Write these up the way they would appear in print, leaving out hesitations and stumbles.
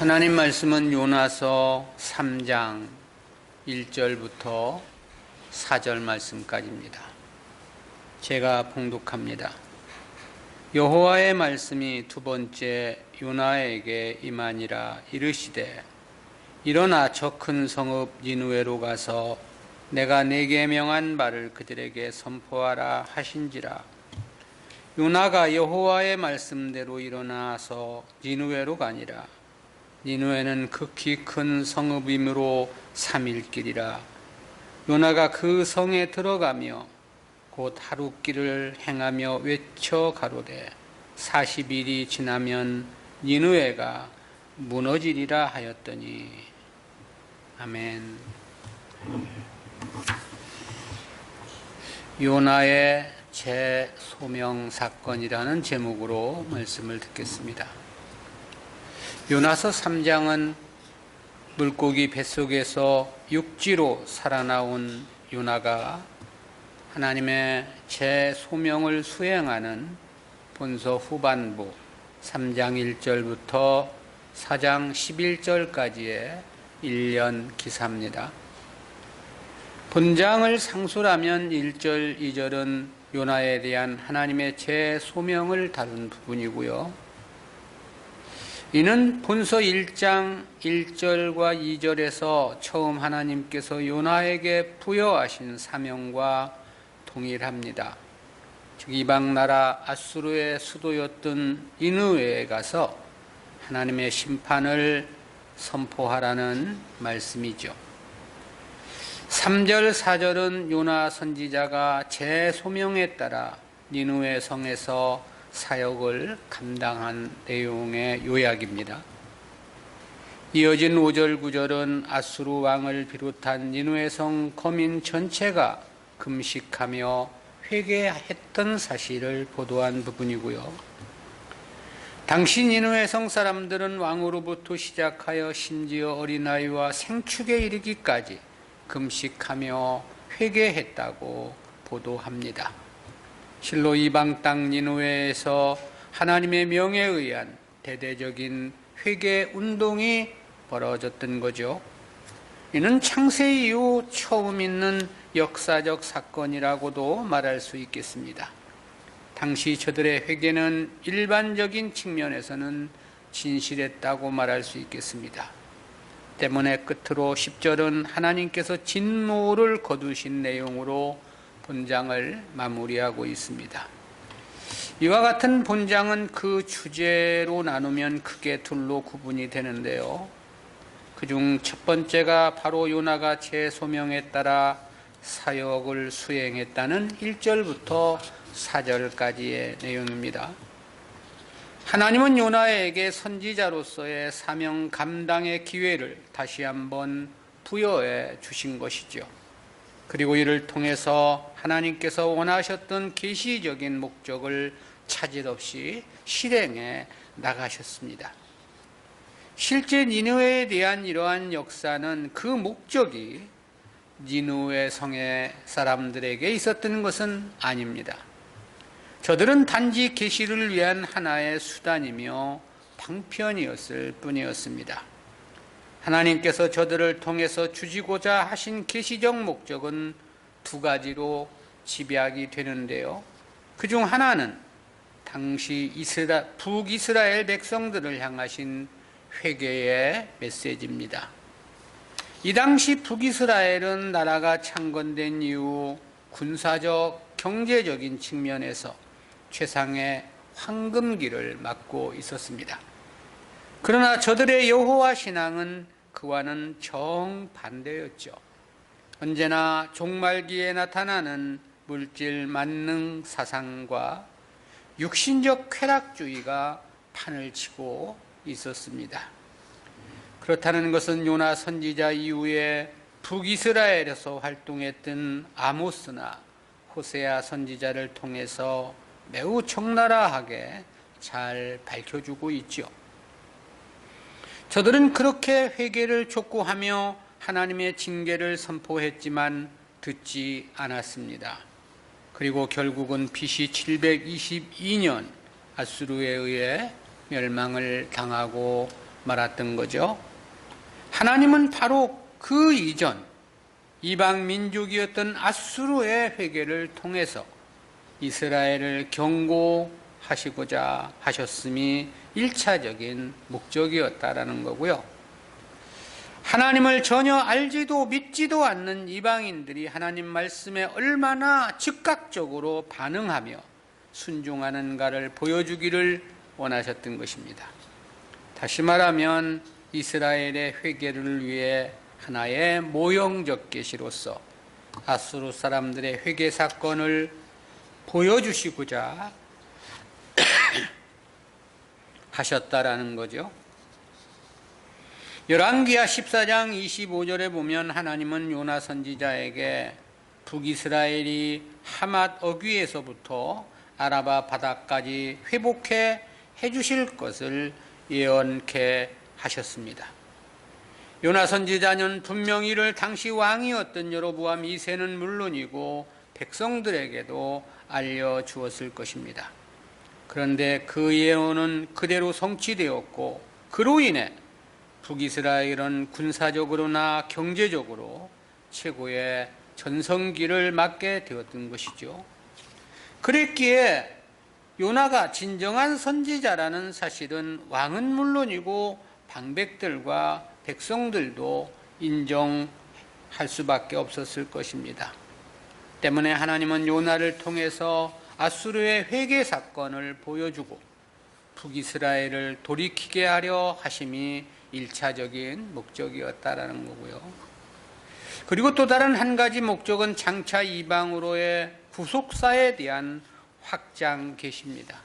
하나님 말씀은 요나서 3장 1절부터 4절 말씀까지입니다. 제가 봉독합니다. 여호와의 말씀이 두 번째 요나에게 임하니라. 이르시되 일어나 저 큰 성읍 니느웨로 가서 내가 네게 명한 바를 그들에게 선포하라 하신지라. 요나가 여호와의 말씀대로 일어나서 니느웨로 가니라. 니느웨는 극히 큰 성읍이므로 3일 길이라. 요나가 그 성에 들어가며 곧 하룻길을 행하며 외쳐 가로되 40일이 지나면 니느웨가 무너지리라 하였더니. 아멘. 요나의 재소명 사건이라는 제목으로 말씀을 듣겠습니다. 요나서 3장은 물고기 뱃속에서 육지로 살아나온 요나가 하나님의 재소명을 수행하는 본서 후반부 3장 1절부터 4장 11절까지의 1년 기사입니다. 본장을 상술하면 1절, 2절은 요나에 대한 하나님의 재소명을 다룬 부분이고요. 이는 본서 1장 1절과 2절에서 처음 하나님께서 요나에게 부여하신 사명과 동일합니다. 즉 이방 나라 아수르의 수도였던 니느웨에 가서 하나님의 심판을 선포하라는 말씀이죠. 3절, 4절은 요나 선지자가 재소명에 따라 니느웨 성에서 사역을 감당한 내용의 요약입니다. 이어진 5절, 9절은 아수르 왕을 비롯한 니느웨 성 거민 전체가 금식하며 회개했던 사실을 보도한 부분이고요. 당시 니느웨 성 사람들은 왕으로부터 시작하여 심지어 어린아이와 생축에 이르기까지 금식하며 회개했다고 보도합니다. 실로 이방 땅 니느웨에서 하나님의 명에 의한 대대적인 회개 운동이 벌어졌던 거죠. 이는 창세 이후 처음 있는 역사적 사건이라고도 말할 수 있겠습니다. 당시 저들의 회개는 일반적인 측면에서는 진실했다고 말할 수 있겠습니다. 때문에 끝으로 10절은 하나님께서 진노를 거두신 내용으로 본장을 마무리하고 있습니다. 이와 같은 본장은 그 주제로 나누면 크게 둘로 구분이 되는데요. 그중 첫 번째가 바로 요나가 재소명에 따라 사역을 수행했다는 1절부터 4절까지의 내용입니다. 하나님은 요나에게 선지자로서의 사명 감당의 기회를 다시 한번 부여해 주신 것이죠. 그리고 이를 통해서 하나님께서 원하셨던 계시적인 목적을 차질 없이 실행해 나가셨습니다. 실제 니느웨에 대한 이러한 역사는 그 목적이 니느웨 성의 사람들에게 있었던 것은 아닙니다. 저들은 단지 계시를 위한 하나의 수단이며 방편이었을 뿐이었습니다. 하나님께서 저들을 통해서 주시고자 하신 계시적 목적은 두 가지로 집약이 되는데요. 그중 하나는 당시 북이스라엘 백성들을 향하신 회개의 메시지입니다. 이 당시 북이스라엘은 나라가 창건된 이후 군사적, 경제적인 측면에서 최상의 황금기를 맞고 있었습니다. 그러나 저들의 여호와 신앙은 그와는 정반대였죠. 언제나 종말기에 나타나는 물질 만능 사상과 육신적 쾌락주의가 판을 치고 있었습니다. 그렇다는 것은 요나 선지자 이후에 북이스라엘에서 활동했던 아모스나 호세아 선지자를 통해서 매우 적나라하게 잘 밝혀주고 있죠. 저들은 그렇게 회개를 촉구하며 하나님의 징계를 선포했지만 듣지 않았습니다. 그리고 결국은 BC 722년 아수르에 의해 멸망을 당하고 말았던 거죠. 하나님은 바로 그 이전 이방 민족이었던 아수르의 회개를 통해서 이스라엘을 경고하시고자 하셨음이 1차적인 목적이었다라는 거고요. 하나님을 전혀 알지도 믿지도 않는 이방인들이 하나님 말씀에 얼마나 즉각적으로 반응하며 순종하는가를 보여주기를 원하셨던 것입니다. 다시 말하면 이스라엘의 회개를 위해 하나의 모형적 계시로서 아수르 사람들의 회개 사건을 보여주시고자 하셨다라는 거죠. 열왕기하 14장 25절에 보면 하나님은 요나 선지자에게 북이스라엘이 하맛 어귀에서부터 아라바 바다까지 회복해 해주실 것을 예언케 하셨습니다. 요나 선지자는 분명히 이를 당시 왕이었던 여로보암 2세는 물론이고 백성들에게도 알려주었을 것입니다. 그런데 그 예언은 그대로 성취되었고 그로 인해 북이스라엘은 군사적으로나 경제적으로 최고의 전성기를 맞게 되었던 것이죠. 그랬기에 요나가 진정한 선지자라는 사실은 왕은 물론이고 방백들과 백성들도 인정할 수밖에 없었을 것입니다. 때문에 하나님은 요나를 통해서 아수르의 회개 사건을 보여주고 북이스라엘을 돌이키게 하려 하심이 1차적인 목적이었다라는 거고요. 그리고 또 다른 한 가지 목적은 장차 이방으로의 구속사에 대한 확장 계시입니다.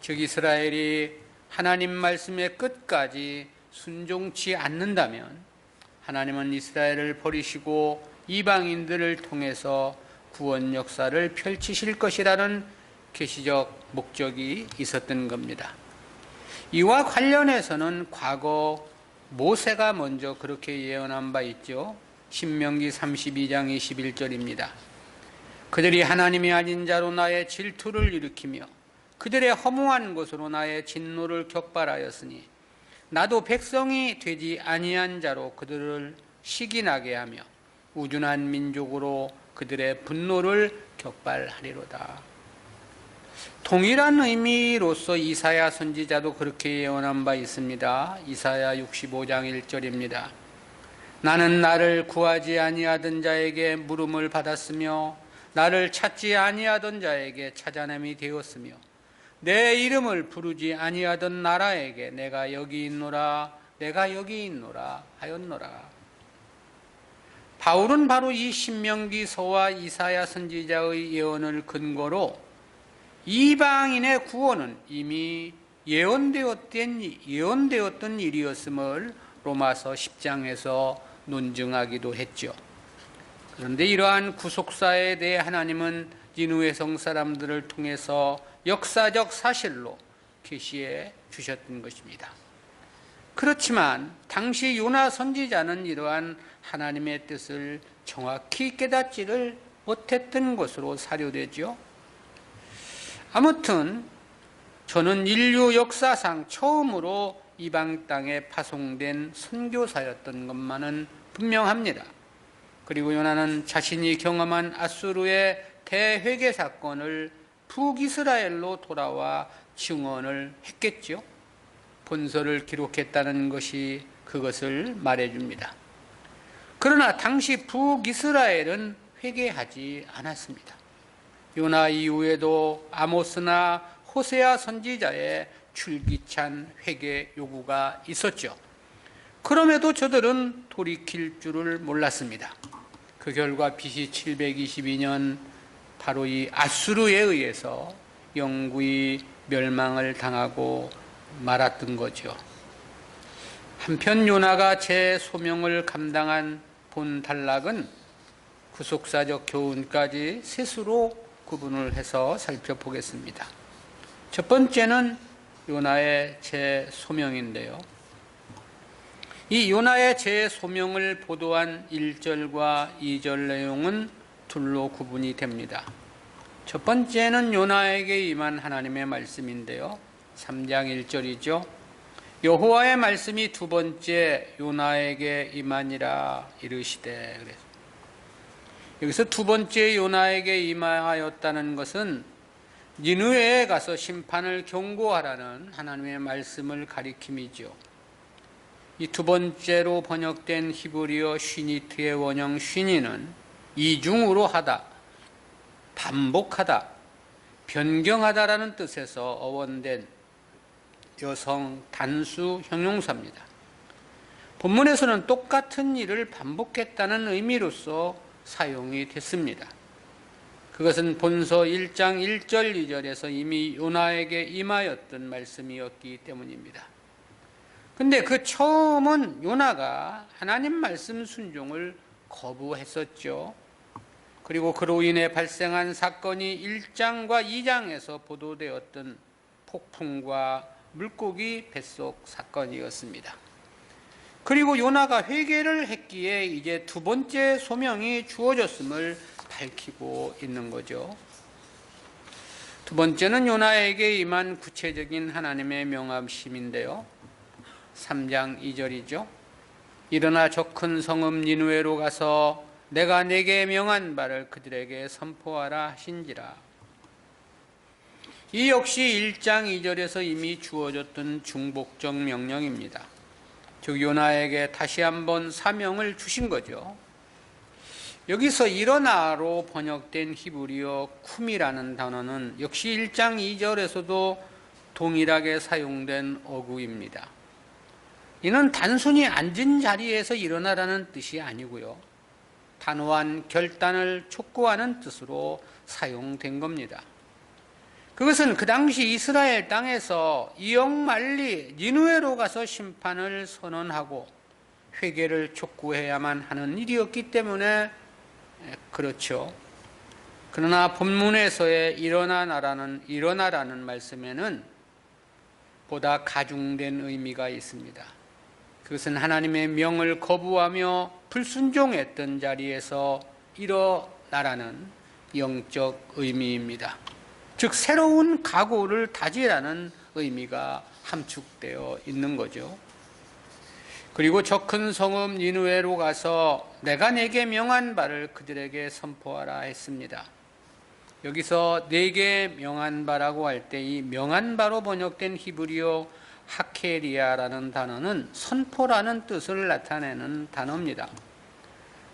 즉 이스라엘이 하나님 말씀의 끝까지 순종치 않는다면 하나님은 이스라엘을 버리시고 이방인들을 통해서 구원 역사를 펼치실 것이라는 계시적 목적이 있었던 겁니다. 이와 관련해서는 과거 모세가 먼저 그렇게 예언한 바 있죠. 신명기 32장 21절입니다. 그들이 하나님이 아닌 자로 나의 질투를 일으키며 그들의 허무한 것으로 나의 진노를 격발하였으니 나도 백성이 되지 아니한 자로 그들을 시기나게 하며 우둔한 민족으로 그들의 분노를 격발하리로다. 동일한 의미로서 이사야 선지자도 그렇게 예언한 바 있습니다. 이사야 65장 1절입니다. 나는 나를 구하지 아니하던 자에게 물음을 받았으며 나를 찾지 아니하던 자에게 찾아냄이 되었으며 내 이름을 부르지 아니하던 나라에게 내가 여기 있노라 하였노라. 바울은 바로 이 신명기서와 이사야 선지자의 예언을 근거로 이방인의 구원은 이미 예언되었던 일이었음을 로마서 10장에서 논증하기도 했죠. 그런데 이러한 구속사에 대해 하나님은 니느웨 성 사람들을 통해서 역사적 사실로 계시해 주셨던 것입니다. 그렇지만 당시 요나 선지자는 이러한 하나님의 뜻을 정확히 깨닫지를 못했던 것으로 사료되죠. 아무튼 저는 인류 역사상 처음으로 이방 땅에 파송된 선교사였던 것만은 분명합니다. 그리고 요나는 자신이 경험한 아수르의 대회개 사건을 북이스라엘로 돌아와 증언을 했겠죠. 본서를 기록했다는 것이 그것을 말해줍니다. 그러나 당시 북이스라엘은 회개하지 않았습니다. 요나 이후에도 아모스나 호세아 선지자의 줄기찬 회개 요구가 있었죠. 그럼에도 저들은 돌이킬 줄을 몰랐습니다. 그 결과 BC 722년 바로 이 아수르에 의해서 영구히 멸망을 당하고 말았던 거죠. 한편 요나가 제 소명을 감당한 본 단락은 구속사적 교훈까지 셋으로 구분을 해서 살펴보겠습니다. 첫 번째는 요나의 제 소명인데요. 이 요나의 제 소명을 보도한 1절과 2절 내용은 둘로 구분이 됩니다. 첫 번째는 요나에게 임한 하나님의 말씀인데요. 3장 1절이죠. 여호와의 말씀이 두 번째 요나에게 임하니라 이르시되. 그래서 여기서 두 번째 요나에게 임하였다는 것은 니느웨에 가서 심판을 경고하라는 하나님의 말씀을 가리킴이죠. 이 두 번째로 번역된 히브리어 쉬니트의 원형 쉬니는 이중으로 하다, 반복하다, 변경하다라는 뜻에서 어원된 여성 단수 형용사입니다. 본문에서는 똑같은 일을 반복했다는 의미로서 사용이 됐습니다. 그것은 본서 1장 1절 2절에서 이미 요나에게 임하였던 말씀이었기 때문입니다. 근데 그 처음은 요나가 하나님 말씀 순종을 거부했었죠. 그리고 그로 인해 발생한 사건이 1장과 2장에서 보도되었던 폭풍과 물고기 뱃속 사건이었습니다. 그리고 요나가 회개를 했기에 이제 두 번째 소명이 주어졌음을 밝히고 있는 거죠. 두 번째는 요나에게 임한 구체적인 하나님의 명하심인데요. 3장 2절이죠. 일어나 저 큰 성읍 니느웨로 가서 내가 네게 명한 바를 그들에게 선포하라 하신지라. 이 역시 1장 2절에서 이미 주어졌던 중복적 명령입니다. 즉 요나에게 다시 한번 사명을 주신 거죠. 여기서 일어나로 번역된 히브리어 쿰이라는 단어는 역시 1장 2절에서도 동일하게 사용된 어구입니다. 이는 단순히 앉은 자리에서 일어나라는 뜻이 아니고요. 단호한 결단을 촉구하는 뜻으로 사용된 겁니다. 그것은 그 당시 이스라엘 땅에서 이역만리 니느웨로 가서 심판을 선언하고 회개를 촉구해야만 하는 일이었기 때문에 그렇죠. 그러나 본문에서의 일어나라는 말씀에는 보다 가중된 의미가 있습니다. 그것은 하나님의 명을 거부하며 불순종했던 자리에서 일어나라는 영적 의미입니다. 즉 새로운 각오를 다지라는 의미가 함축되어 있는 거죠. 그리고 저 큰 성읍 니느웨로 가서 내가 네게 명한 바를 그들에게 선포하라 했습니다. 여기서 네게 명한 바라고 할 때 이 명한 바로 번역된 히브리어 하케리아라는 단어는 선포라는 뜻을 나타내는 단어입니다.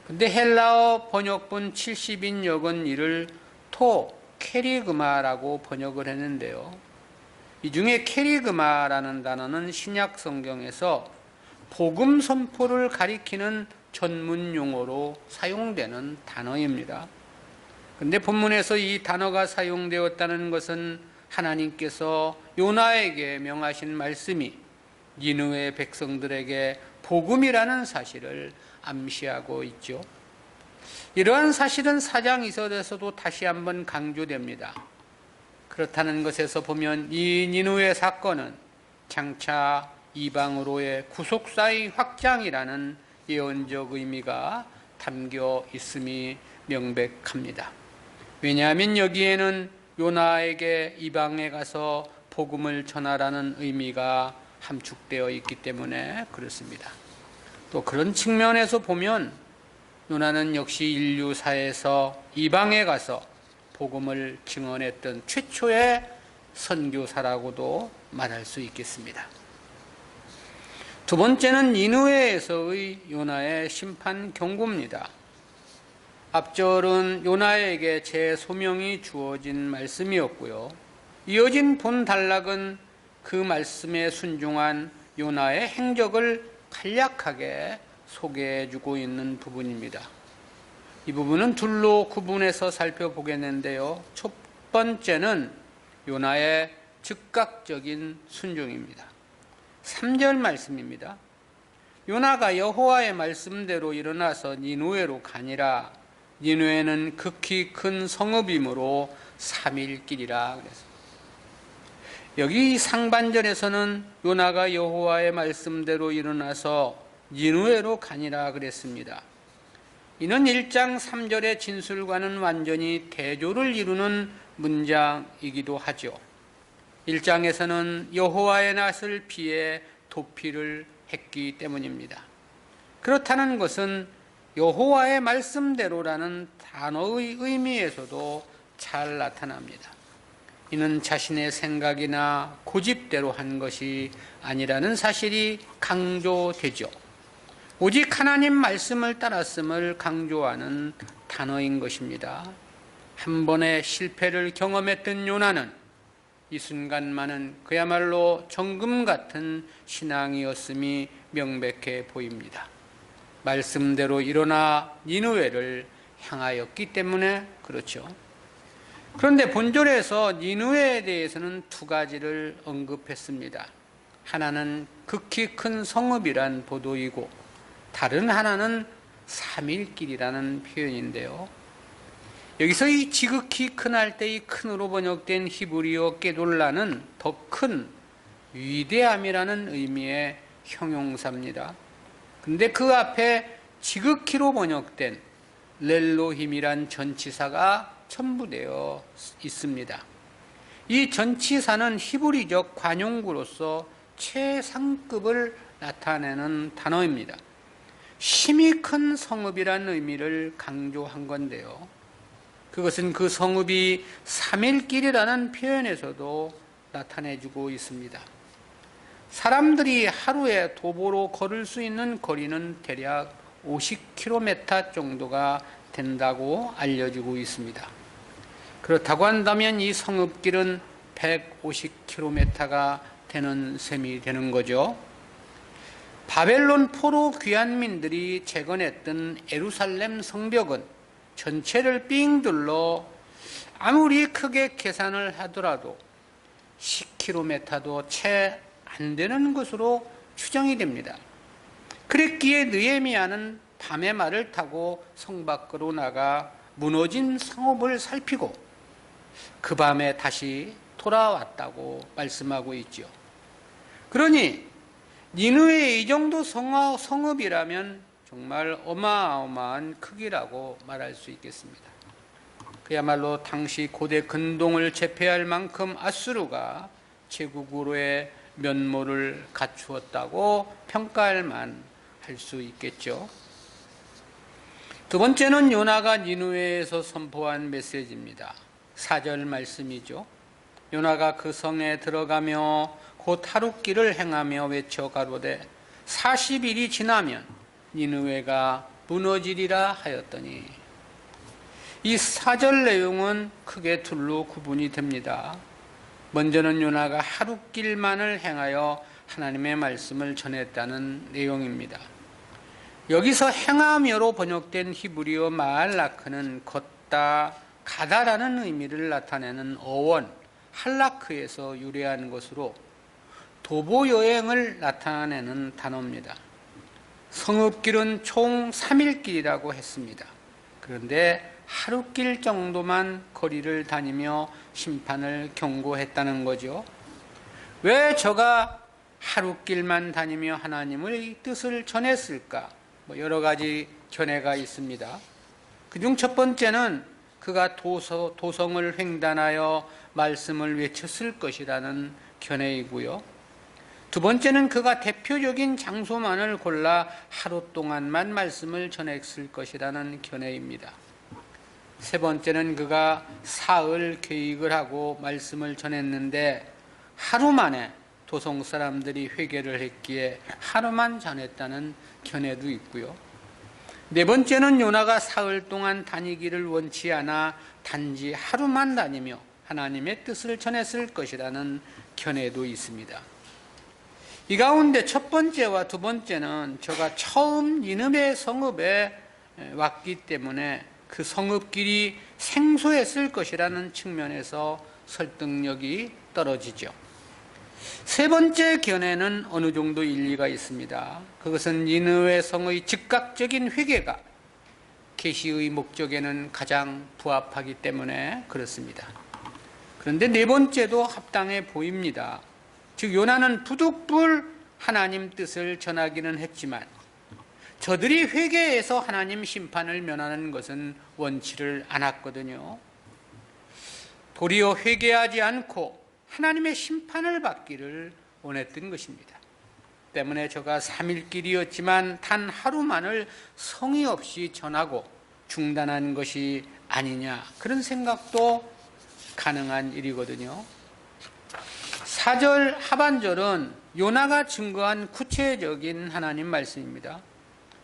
근데 헬라어 번역본 70인역은 이를 케리그마라고 번역을 했는데요. 이 중에 케리그마라는 단어는 신약 성경에서 복음 선포를 가리키는 전문 용어로 사용되는 단어입니다. 근데 본문에서 이 단어가 사용되었다는 것은 하나님께서 요나에게 명하신 말씀이 니느웨 백성들에게 복음이라는 사실을 암시하고 있죠. 이러한 사실은 4장 2절에서도 다시 한번 강조됩니다. 그렇다는 것에서 보면 이 니느웨 사건은 장차 이방으로의 구속사의 확장이라는 예언적 의미가 담겨 있음이 명백합니다. 왜냐하면 여기에는 요나에게 이방에 가서 복음을 전하라는 의미가 함축되어 있기 때문에 그렇습니다. 또 그런 측면에서 보면 요나는 역시 인류사에서 이방에 가서 복음을 증언했던 최초의 선교사라고도 말할 수 있겠습니다. 두 번째는 니느웨에서의 요나의 심판 경고입니다. 앞절은 요나에게 재소명이 주어진 말씀이었고요. 이어진 본 단락은 그 말씀에 순종한 요나의 행적을 간략하게 소개해주고 있는 부분입니다. 이 부분은 둘로 구분해서 살펴보겠는데요. 첫 번째는 요나의 즉각적인 순종입니다. 3절 말씀입니다. 요나가 여호와의 말씀대로 일어나서 니느웨로 가니라. 니느웨는 극히 큰 성읍이므로 3일 길이라 그랬습니다. 여기 상반절에서는 요나가 여호와의 말씀대로 일어나서 니느웨로 가니라 그랬습니다. 이는 1장 3절의 진술과는 완전히 대조를 이루는 문장이기도 하죠. 1장에서는 여호와의 낯을 피해 도피를 했기 때문입니다. 그렇다는 것은 여호와의 말씀대로라는 단어의 의미에서도 잘 나타납니다. 이는 자신의 생각이나 고집대로 한 것이 아니라는 사실이 강조되죠. 오직 하나님 말씀을 따랐음을 강조하는 단어인 것입니다. 한 번의 실패를 경험했던 요나는 이 순간만은 그야말로 정금 같은 신앙이었음이 명백해 보입니다. 말씀대로 일어나 니느웨를 향하였기 때문에 그렇죠. 그런데 본절에서 니느웨에 대해서는 두 가지를 언급했습니다. 하나는 극히 큰 성읍이란 보도이고 다른 하나는 3일 길이라는 표현인데요. 여기서 이 지극히 큰 할 때 이 큰으로 번역된 히브리어 게돌라는 더 큰 위대함이라는 의미의 형용사입니다. 근데 그 앞에 지극히로 번역된 렐로힘이란 전치사가 첨부되어 있습니다. 이 전치사는 히브리적 관용구로서 최상급을 나타내는 단어입니다. 심히 큰 성읍이라는 의미를 강조한 건데요. 그것은 그 성읍이 3일 길이라는 표현에서도 나타내주고 있습니다. 사람들이 하루에 도보로 걸을 수 있는 거리는 대략 50km 정도가 된다고 알려지고 있습니다. 그렇다고 한다면 이 성읍길은 150km가 되는 셈이 되는 거죠. 바벨론 포로 귀환민들이 재건했던 예루살렘 성벽은 전체를 삥 둘러 아무리 크게 계산을 하더라도 10km도 채 안 되는 것으로 추정이 됩니다. 그랬기에 느헤미야는 밤에 말을 타고 성 밖으로 나가 무너진 성읍을 살피고 그 밤에 다시 돌아왔다고 말씀하고 있죠. 그러니 니느웨의 이 정도 성읍이라면 정말 어마어마한 크기라고 말할 수 있겠습니다. 그야말로 당시 고대 근동을 제패할 만큼 아수르가 제국으로의 면모를 갖추었다고 평가할 만할 수 있겠죠. 두 번째는 요나가 니느웨에서 선포한 메시지입니다. 4절 말씀이죠. 요나가 그 성에 들어가며 곧 하룻길을 행하며 외쳐 가로되 40일이 지나면 니느웨가 무너지리라 하였더니, 이 4절 내용은 크게 둘로 구분이 됩니다. 먼저는 요나가 하룻길만을 행하여 하나님의 말씀을 전했다는 내용입니다. 여기서 행하며로 번역된 히브리어 마알라크는 걷다, 가다라는 의미를 나타내는 어원 할라크에서 유래한 것으로 도보 여행을 나타내는 단어입니다. 성읍길은 총 3일 길이라고 했습니다. 그런데 하룻길 정도만 거리를 다니며 심판을 경고했다는 거죠. 왜 저가 하룻길만 다니며 하나님의 뜻을 전했을까? 여러 가지 견해가 있습니다. 그중 첫 번째는 그가 도성을 횡단하여 말씀을 외쳤을 것이라는 견해이고요. 두 번째는 그가 대표적인 장소만을 골라 하루 동안만 말씀을 전했을 것이라는 견해입니다. 세 번째는 그가 사흘 계획을 하고 말씀을 전했는데 하루 만에 도성 사람들이 회개를 했기에 하루만 전했다는 견해도 있고요. 네 번째는 요나가 사흘 동안 다니기를 원치 않아 단지 하루만 다니며 하나님의 뜻을 전했을 것이라는 견해도 있습니다. 이 가운데 첫 번째와 두 번째는 저가 처음 니느웨 성읍에 왔기 때문에 그 성읍길이 생소했을 것이라는 측면에서 설득력이 떨어지죠. 세 번째 견해는 어느 정도 일리가 있습니다. 그것은 니느웨 성의 즉각적인 회개가 계시의 목적에는 가장 부합하기 때문에 그렇습니다. 그런데 네 번째도 합당해 보입니다. 즉 요나는 부득불 하나님 뜻을 전하기는 했지만 저들이 회개해서 하나님 심판을 면하는 것은 원치를 않았거든요. 도리어 회개하지 않고 하나님의 심판을 받기를 원했던 것입니다. 때문에 저가 3일 길이었지만 단 하루만을 성의 없이 전하고 중단한 것이 아니냐, 그런 생각도 가능한 일이거든요. 4절 하반절은 요나가 증거한 구체적인 하나님 말씀입니다.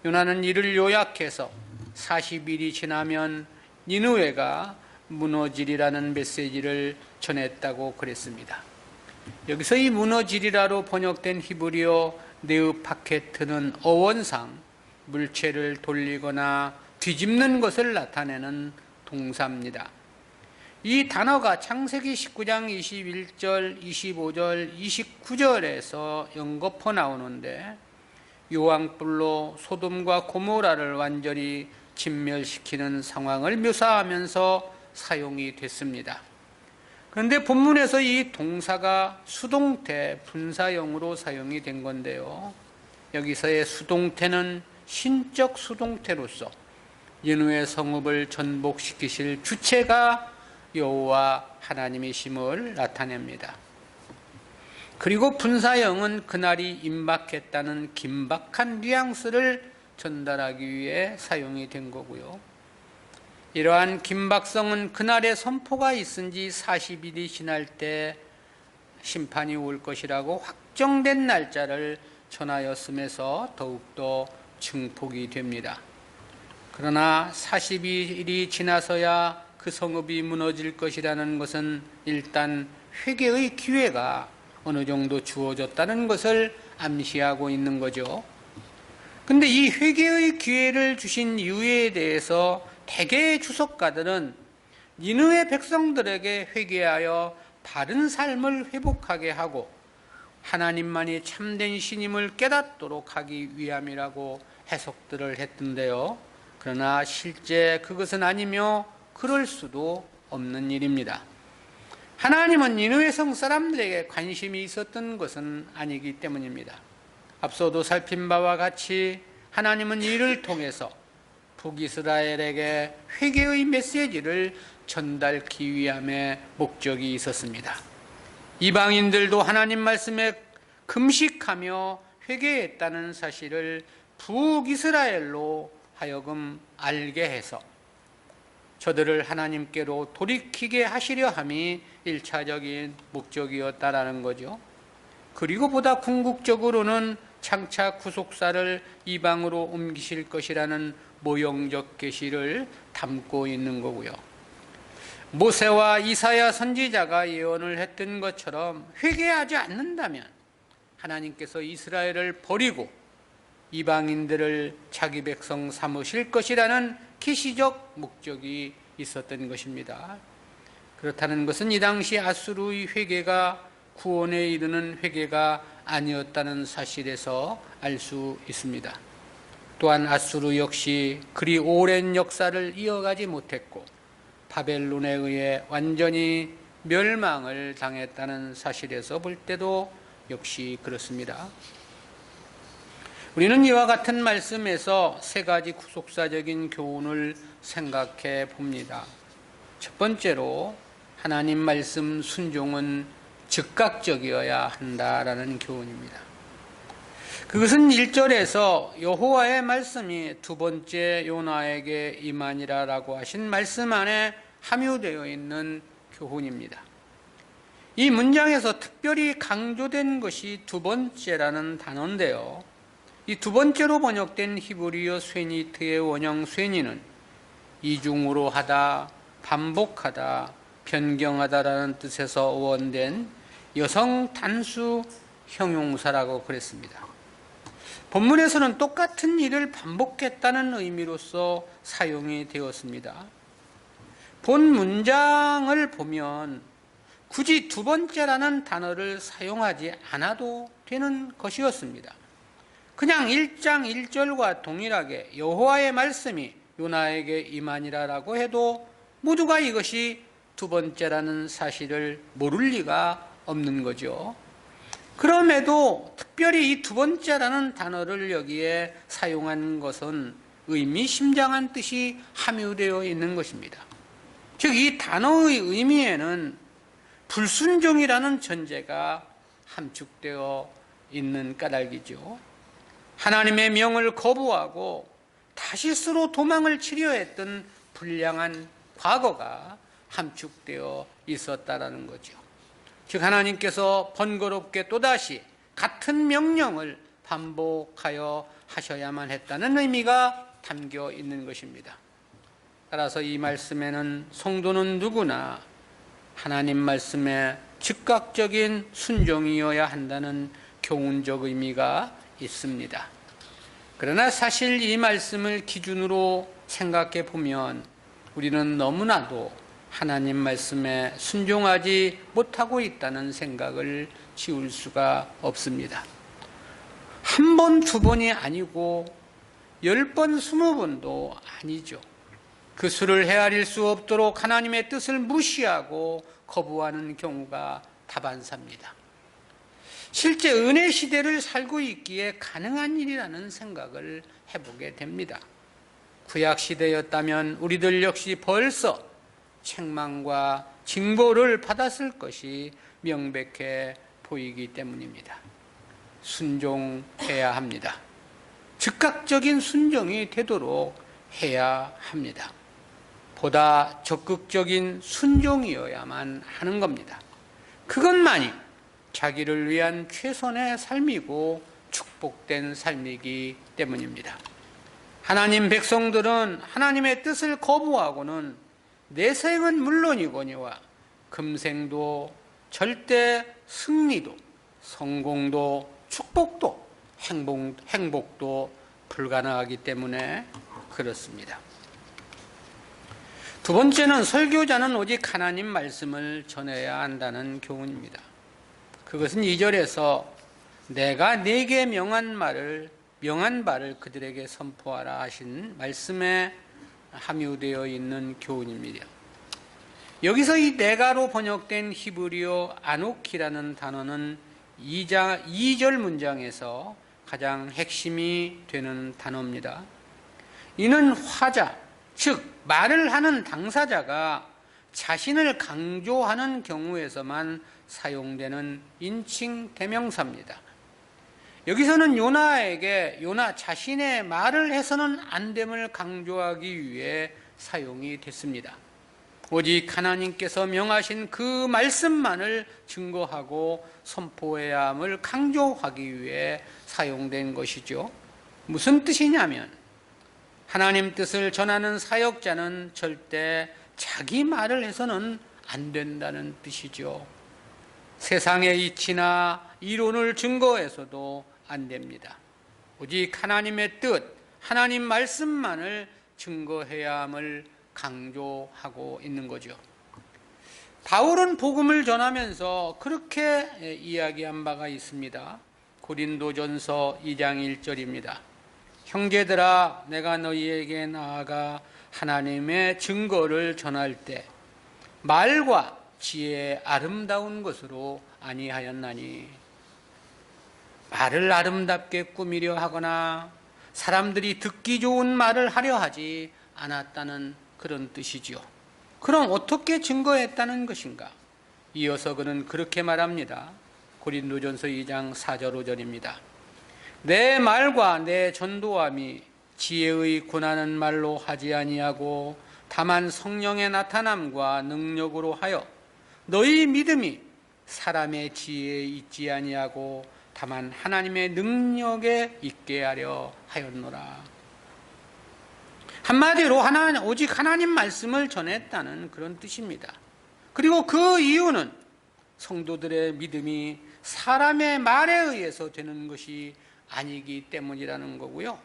요나는 이를 요약해서 40일이 지나면 니느웨가 무너지리라는 메시지를 전했다고 그랬습니다. 여기서 이 무너지리라로 번역된 히브리어 네우파케트는 어원상 물체를 돌리거나 뒤집는 것을 나타내는 동사입니다. 이 단어가 창세기 19장 21절, 25절, 29절에서 연거푸 나오는데 요왕불로 소돔과 고모라를 완전히 진멸시키는 상황을 묘사하면서 사용이 됐습니다. 그런데 본문에서 이 동사가 수동태, 분사형으로 사용이 된 건데요. 여기서의 수동태는 신적 수동태로서 니느웨 성읍을 전복시키실 주체가 여호와 하나님이심을 나타냅니다. 그리고 분사형은 그날이 임박했다는 긴박한 뉘앙스를 전달하기 위해 사용이 된 거고요. 이러한 긴박성은 그날의 선포가 있은 지 40일이 지날 때 심판이 올 것이라고 확정된 날짜를 전하였음에서 더욱더 증폭이 됩니다. 그러나 40일이 지나서야 그 성읍이 무너질 것이라는 것은 일단 회개의 기회가 어느 정도 주어졌다는 것을 암시하고 있는 거죠. 근데 이 회개의 기회를 주신 이유에 대해서 대개의 주석가들은 니느웨 백성들에게 회개하여 바른 삶을 회복하게 하고 하나님만이 참된 신임을 깨닫도록 하기 위함이라고 해석들을 했던데요. 그러나 실제 그것은 아니며 그럴 수도 없는 일입니다. 하나님은 니느웨 성 사람들에게 관심이 있었던 것은 아니기 때문입니다. 앞서도 살핀 바와 같이 하나님은 이를 통해서 북이스라엘에게 회개의 메시지를 전달하기 위함의 목적이 있었습니다. 이방인들도 하나님 말씀에 금식하며 회개했다는 사실을 북이스라엘로 하여금 알게 해서 저들을 하나님께로 돌이키게 하시려 함이 1차적인 목적이었다라는 거죠. 그리고 보다 궁극적으로는 장차 구속사를 이방으로 옮기실 것이라는 모형적 계시를 담고 있는 거고요. 모세와 이사야 선지자가 예언을 했던 것처럼 회개하지 않는다면 하나님께서 이스라엘을 버리고 이방인들을 자기 백성 삼으실 것이라는 계시적 목적이 있었던 것입니다. 그렇다는 것은 이 당시 아수르의 회개가 구원에 이르는 회개가 아니었다는 사실에서 알 수 있습니다. 또한 아수르 역시 그리 오랜 역사를 이어가지 못했고 바벨론에 의해 완전히 멸망을 당했다는 사실에서 볼 때도 역시 그렇습니다. 우리는 이와 같은 말씀에서 세 가지 구속사적인 교훈을 생각해 봅니다. 첫 번째로 하나님 말씀 순종은 즉각적이어야 한다라는 교훈입니다. 그것은 1절에서 여호와의 말씀이 두 번째 요나에게 임하니라라고 하신 말씀 안에 함유되어 있는 교훈입니다. 이 문장에서 특별히 강조된 것이 두 번째라는 단어인데요. 이 두 번째로 번역된 히브리어 쇠니트의 원형 쇠니는 이중으로 하다, 반복하다, 변경하다라는 뜻에서 원된 여성 단수 형용사라고 그랬습니다. 본문에서는 똑같은 일을 반복했다는 의미로서 사용이 되었습니다. 본 문장을 보면 굳이 두 번째라는 단어를 사용하지 않아도 되는 것이었습니다. 그냥 1장 1절과 동일하게 여호와의 말씀이 요나에게 임하니라라고 해도 모두가 이것이 두 번째라는 사실을 모를 리가 없는 거죠. 그럼에도 특별히 이 두 번째라는 단어를 여기에 사용한 것은 의미심장한 뜻이 함유되어 있는 것입니다. 즉, 이 단어의 의미에는 불순종이라는 전제가 함축되어 있는 까닭이죠. 하나님의 명을 거부하고 다시스로 도망을 치려 했던 불량한 과거가 함축되어 있었다라는 거죠. 즉 하나님께서 번거롭게 또다시 같은 명령을 반복하여 하셔야만 했다는 의미가 담겨 있는 것입니다. 따라서 이 말씀에는 성도는 누구나 하나님 말씀에 즉각적인 순종이어야 한다는 교훈적 의미가 있습니다. 그러나 사실 이 말씀을 기준으로 생각해 보면 우리는 너무나도 하나님 말씀에 순종하지 못하고 있다는 생각을 지울 수가 없습니다. 한 번, 두 번이 아니고 10번, 20번도 아니죠. 그 수를 헤아릴 수 없도록 하나님의 뜻을 무시하고 거부하는 경우가 다반사입니다. 실제 은혜 시대를 살고 있기에 가능한 일이라는 생각을 해보게 됩니다. 구약 시대였다면 우리들 역시 벌써 책망과 징벌을 받았을 것이 명백해 보이기 때문입니다. 순종해야 합니다. 즉각적인 순종이 되도록 해야 합니다. 보다 적극적인 순종이어야만 하는 겁니다. 그것만이 자기를 위한 최선의 삶이고 축복된 삶이기 때문입니다. 하나님 백성들은 하나님의 뜻을 거부하고는 내생은 물론이거니와 금생도 절대 승리도 성공도 축복도 행복도 불가능하기 때문에 그렇습니다. 두 번째는 설교자는 오직 하나님 말씀을 전해야 한다는 교훈입니다. 그것은 2절에서 내가 네게 명한 바를 그들에게 선포하라 하신 말씀에 함유되어 있는 교훈입니다. 여기서 이 내가로 번역된 히브리어 아노키라는 단어는 2절 문장에서 가장 핵심이 되는 단어입니다. 이는 화자, 즉 말을 하는 당사자가 자신을 강조하는 경우에서만 사용되는 인칭 대명사입니다. 여기서는 요나 자신의 말을 해서는 안 됨을 강조하기 위해 사용이 됐습니다. 오직 하나님께서 명하신 그 말씀만을 증거하고 선포해야 함을 강조하기 위해 사용된 것이죠. 무슨 뜻이냐면 하나님 뜻을 전하는 사역자는 절대 자기 말을 해서는 안 된다는 뜻이죠. 세상의 이치나 이론을 증거해서도 안 됩니다. 오직 하나님의 뜻, 하나님 말씀만을 증거해야 함을 강조하고 있는 거죠. 바울은 복음을 전하면서 그렇게 이야기한 바가 있습니다. 고린도전서 2장 1절입니다. 형제들아, 내가 너희에게 나아가 하나님의 증거를 전할 때 말과 지혜의 아름다운 것으로 아니하였나니. 말을 아름답게 꾸미려 하거나 사람들이 듣기 좋은 말을 하려 하지 않았다는 그런 뜻이지요. 그럼 어떻게 증거했다는 것인가? 이어서 그는 그렇게 말합니다. 고린도전서 2장 4절 5절입니다. 내 말과 내 전도함이 지혜의 권하는 말로 하지 아니하고 다만 성령의 나타남과 능력으로 하여 너희 믿음이 사람의 지혜에 있지 아니하고 다만 하나님의 능력에 있게 하려 하였노라. 한마디로 오직 하나님 말씀을 전했다는 그런 뜻입니다. 그리고 그 이유는 성도들의 믿음이 사람의 말에 의해서 되는 것이 아니기 때문이라는 거고요.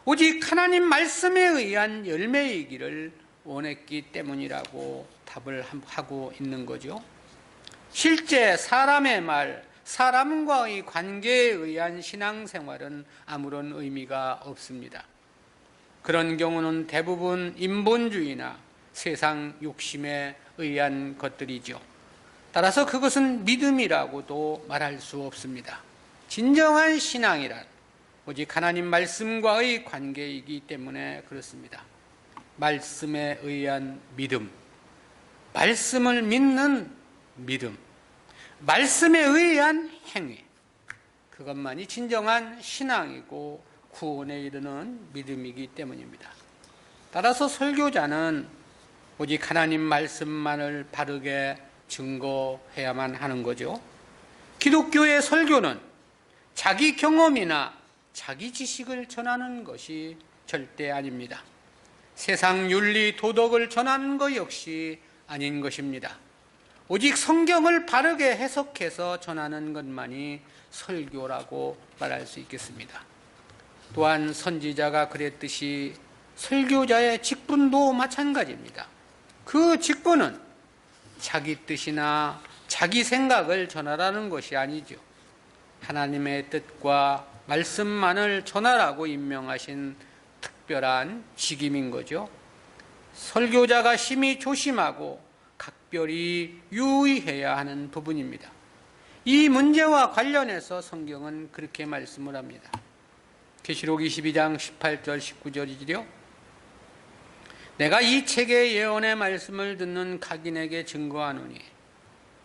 오직 하나님 말씀에 의한 열매이기를 원했기 때문이라고 답을 하고 있는 거죠. 실제 사람의 말, 사람과의 관계에 의한 신앙생활은 아무런 의미가 없습니다. 그런 경우는 대부분 인본주의나 세상 욕심에 의한 것들이죠. 따라서 그것은 믿음이라고도 말할 수 없습니다. 진정한 신앙이란 오직 하나님 말씀과의 관계이기 때문에 그렇습니다. 말씀에 의한 믿음, 말씀을 믿는 믿음, 말씀에 의한 행위, 그것만이 진정한 신앙이고 구원에 이르는 믿음이기 때문입니다. 따라서 설교자는 오직 하나님 말씀만을 바르게 증거해야만 하는 거죠. 기독교의 설교는 자기 경험이나 자기 지식을 전하는 것이 절대 아닙니다. 세상 윤리, 도덕을 전하는 것 역시 아닌 것입니다. 오직 성경을 바르게 해석해서 전하는 것만이 설교라고 말할 수 있겠습니다. 또한 선지자가 그랬듯이 설교자의 직분도 마찬가지입니다. 그 직분은 자기 뜻이나 자기 생각을 전하라는 것이 아니죠. 하나님의 뜻과 말씀만을 전하라고 임명하신 특별한 직임인 거죠. 설교자가 심히 조심하고 각별히 유의해야 하는 부분입니다. 이 문제와 관련해서 성경은 그렇게 말씀을 합니다. 계시록 22장 18절 19절이지요. 내가 이 책의 예언의 말씀을 듣는 각인에게 증거하노니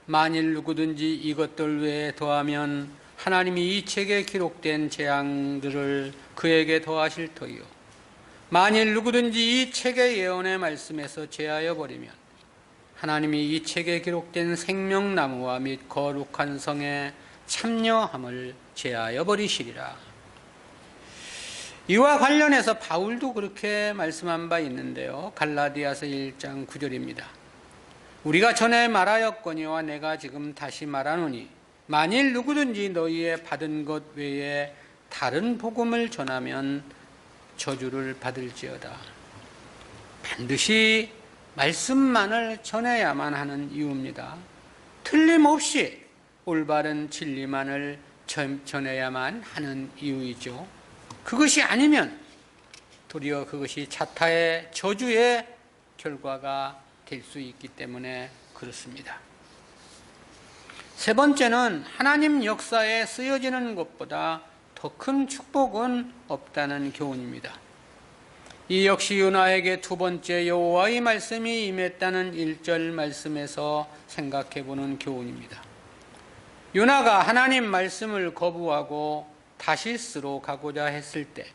만일 누구든지 이것들 외에 더하면 하나님이 이 책에 기록된 재앙들을 그에게 더하실 터이요 만일 누구든지 이 책의 예언의 말씀에서 제하여 버리면 하나님이 이 책에 기록된 생명나무와 및 거룩한 성에 참여함을 제하여 버리시리라. 이와 관련해서 바울도 그렇게 말씀한 바 있는데요. 갈라디아서 1장 9절입니다. 우리가 전에 말하였거니와 내가 지금 다시 말하노니 만일 누구든지 너희의 받은 것 외에 다른 복음을 전하면 저주를 받을지어다. 반드시 말씀만을 전해야만 하는 이유입니다. 틀림없이 올바른 진리만을 전해야만 하는 이유이죠. 그것이 아니면 도리어 그것이 자타의 저주의 결과가 될 수 있기 때문에 그렇습니다. 세 번째는 하나님 역사에 쓰여지는 것보다 더 큰 축복은 없다는 교훈입니다. 이 역시 요나에게 두 번째 여호와의 말씀이 임했다는 1절 말씀에서 생각해보는 교훈입니다. 요나가 하나님 말씀을 거부하고 다시스로 가고자 했을 때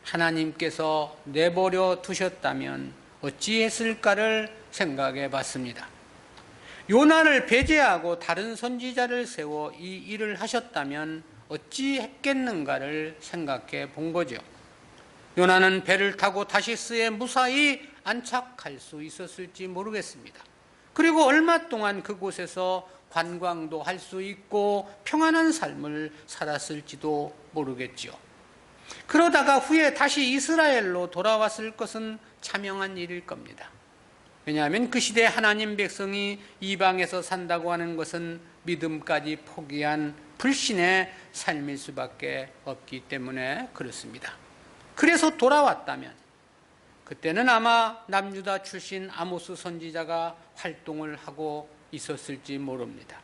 하나님께서 내버려 두셨다면 어찌했을까를 생각해 봤습니다. 요나를 배제하고 다른 선지자를 세워 이 일을 하셨다면 어찌했겠는가를 생각해 본 거죠. 요나는 배를 타고 다시스에 무사히 안착할 수 있었을지 모르겠습니다. 그리고 얼마 동안 그곳에서 관광도 할 수 있고 평안한 삶을 살았을지도 모르겠죠. 그러다가 후에 다시 이스라엘로 돌아왔을 것은 자명한 일일 겁니다. 왜냐하면 그 시대 하나님 백성이 이방에서 산다고 하는 것은 믿음까지 포기한 불신의 삶일 수밖에 없기 때문에 그렇습니다. 그래서 돌아왔다면 그때는 아마 남유다 출신 아모스 선지자가 활동을 하고 있었을지 모릅니다.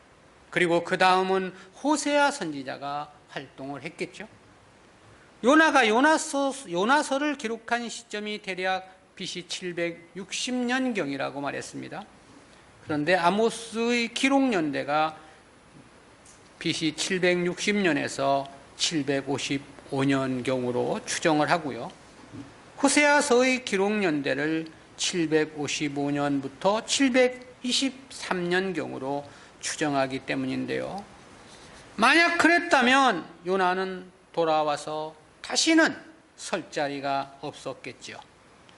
그리고 그 다음은 호세아 선지자가 활동을 했겠죠. 요나가 요나서를 기록한 시점이 대략 BC 760년경이라고 말했습니다. 그런데 아모스의 기록 연대가 BC 760년에서 755년경으로 추정을 하고요. 호세아서의 기록 연대를 755년부터 723년경으로 추정하기 때문인데요. 만약 그랬다면 요나는 돌아와서 다시는 설 자리가 없었겠죠.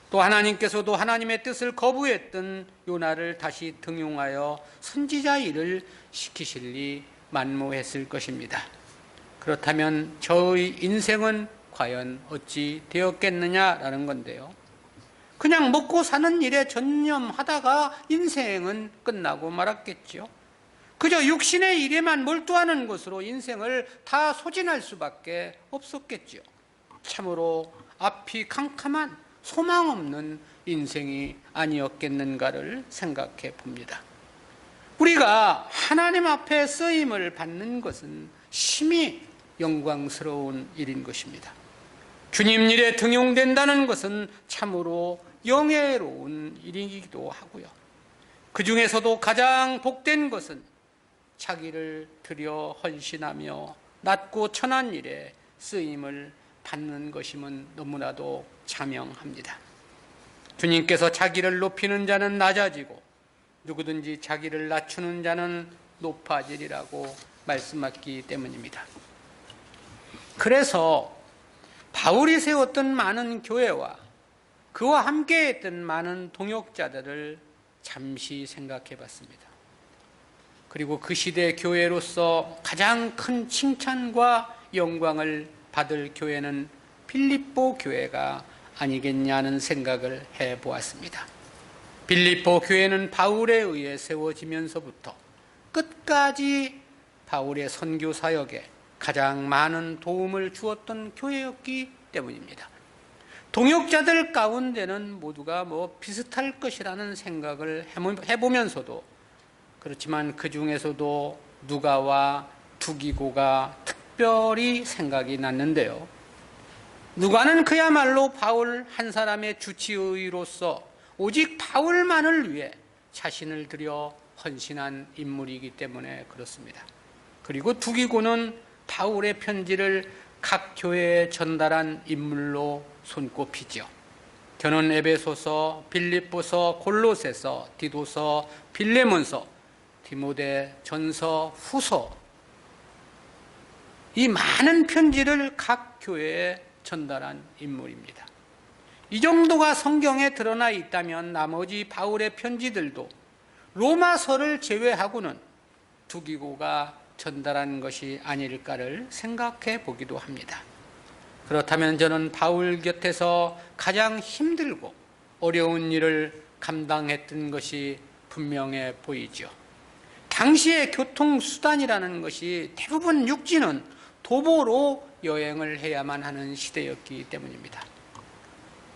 또 하나님께서도 하나님의 뜻을 거부했던 요나를 다시 등용하여 선지자 일을 시키실 리 만무했을 것입니다. 그렇다면 저의 인생은 과연 어찌 되었겠느냐라는 건데요. 그냥 먹고 사는 일에 전념하다가 인생은 끝나고 말았겠죠. 그저 육신의 일에만 몰두하는 것으로 인생을 다 소진할 수밖에 없었겠죠. 참으로 앞이 캄캄한 소망 없는 인생이 아니었겠는가를 생각해 봅니다. 우리가 하나님 앞에 쓰임을 받는 것은 심히 영광스러운 일인 것입니다. 주님 일에 등용된다는 것은 참으로 영예로운 일이기도 하고요. 그 중에서도 가장 복된 것은 자기를 드려 헌신하며 낮고 천한 일에 쓰임을 받는 것임은 너무나도 자명합니다. 주님께서 자기를 높이는 자는 낮아지고 누구든지 자기를 낮추는 자는 높아지리라고 말씀하셨기 때문입니다. 그래서 바울이 세웠던 많은 교회와 그와 함께했던 많은 동역자들을 잠시 생각해 봤습니다. 그리고 그 시대 교회로서 가장 큰 칭찬과 영광을 받을 교회는 빌립보 교회가 아니겠냐는 생각을 해 보았습니다. 빌립보 교회는 바울에 의해 세워지면서부터 끝까지 바울의 선교 사역에 가장 많은 도움을 주었던 교회였기 때문입니다. 동역자들 가운데는 모두가 비슷할 것이라는 생각을 해보면서도 그렇지만 그 중에서도 누가와 두기고가 특별히 생각이 났는데요. 누가는 그야말로 바울 한 사람의 주치의로서 오직 바울만을 위해 자신을 들여 헌신한 인물이기 때문에 그렇습니다. 그리고 두기고는 바울의 편지를 각 교회에 전달한 인물로 손꼽히죠. 저는 에베소서, 빌립보서, 골로새서, 디도서, 빌레몬서, 디모데 전서, 후서, 이 많은 편지를 각 교회에 전달한 인물입니다. 이 정도가 성경에 드러나 있다면 나머지 바울의 편지들도 로마서를 제외하고는 두기고가 전달한 것이 아닐까를 생각해 보기도 합니다. 그렇다면 저는 바울 곁에서 가장 힘들고 어려운 일을 감당했던 것이 분명해 보이죠. 당시의 교통수단이라는 것이 대부분 육지는 도보로 여행을 해야만 하는 시대였기 때문입니다.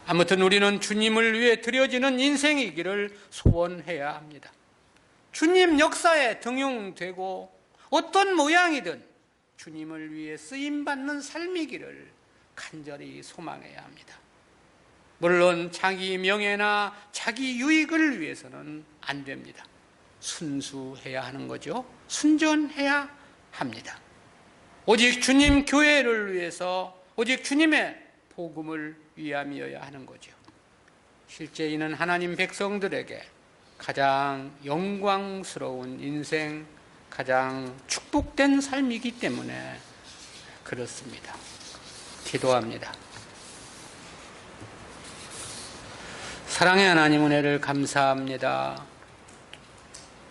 아무튼 우리는 주님을 위해 드려지는 인생이기를 소원해야 합니다. 주님 역사에 등용되고 어떤 모양이든 주님을 위해 쓰임받는 삶이기를 간절히 소망해야 합니다. 물론 자기 명예나 자기 유익을 위해서는 안 됩니다. 순수해야 하는 거죠. 순전해야 합니다. 오직 주님 교회를 위해서, 오직 주님의 복음을 위함이어야 하는 거죠. 실제 이는 하나님 백성들에게 가장 영광스러운 인생, 가장 축복된 삶이기 때문에 그렇습니다. 기도합니다. 사랑의 하나님, 은혜를 감사합니다.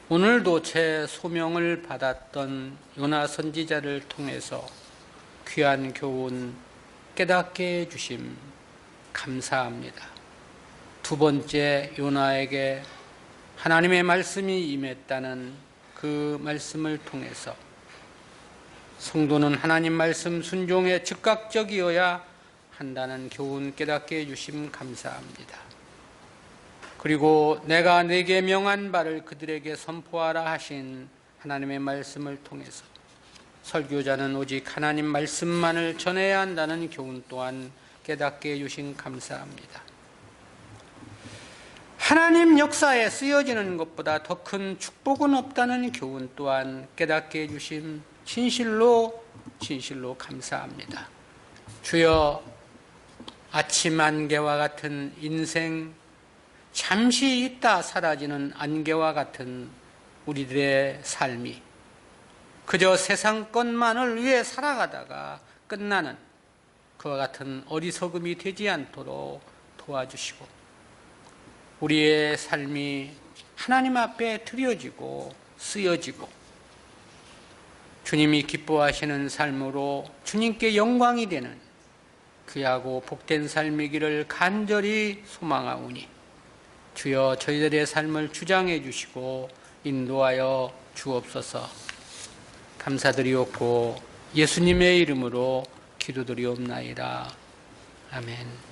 오늘도 제 소명을 받았던 요나 선지자를 통해서 귀한 교훈 깨닫게 해주심 감사합니다. 두 번째, 요나에게 하나님의 말씀이 임했다는 그 말씀을 통해서 성도는 하나님 말씀 순종에 즉각적이어야 한다는 교훈 깨닫게 해주심 감사합니다. 그리고 내가 네게 명한 바를 그들에게 선포하라 하신 하나님의 말씀을 통해서 설교자는 오직 하나님 말씀만을 전해야 한다는 교훈 또한 깨닫게 해주신 감사합니다. 하나님 역사에 쓰여지는 것보다 더 큰 축복은 없다는 교훈 또한 깨닫게 해주신 진실로 감사합니다. 주여, 아침 안개와 같은 인생, 잠시 있다 사라지는 안개와 같은 우리들의 삶이 그저 세상 것만을 위해 살아가다가 끝나는 그와 같은 어리석음이 되지 않도록 도와주시고, 우리의 삶이 하나님 앞에 드려지고 쓰여지고 주님이 기뻐하시는 삶으로 주님께 영광이 되는 귀하고 복된 삶이기를 간절히 소망하오니 주여, 저희들의 삶을 주장해 주시고 인도하여 주옵소서. 감사드리옵고 예수님의 이름으로 기도드리옵나이다. 아멘.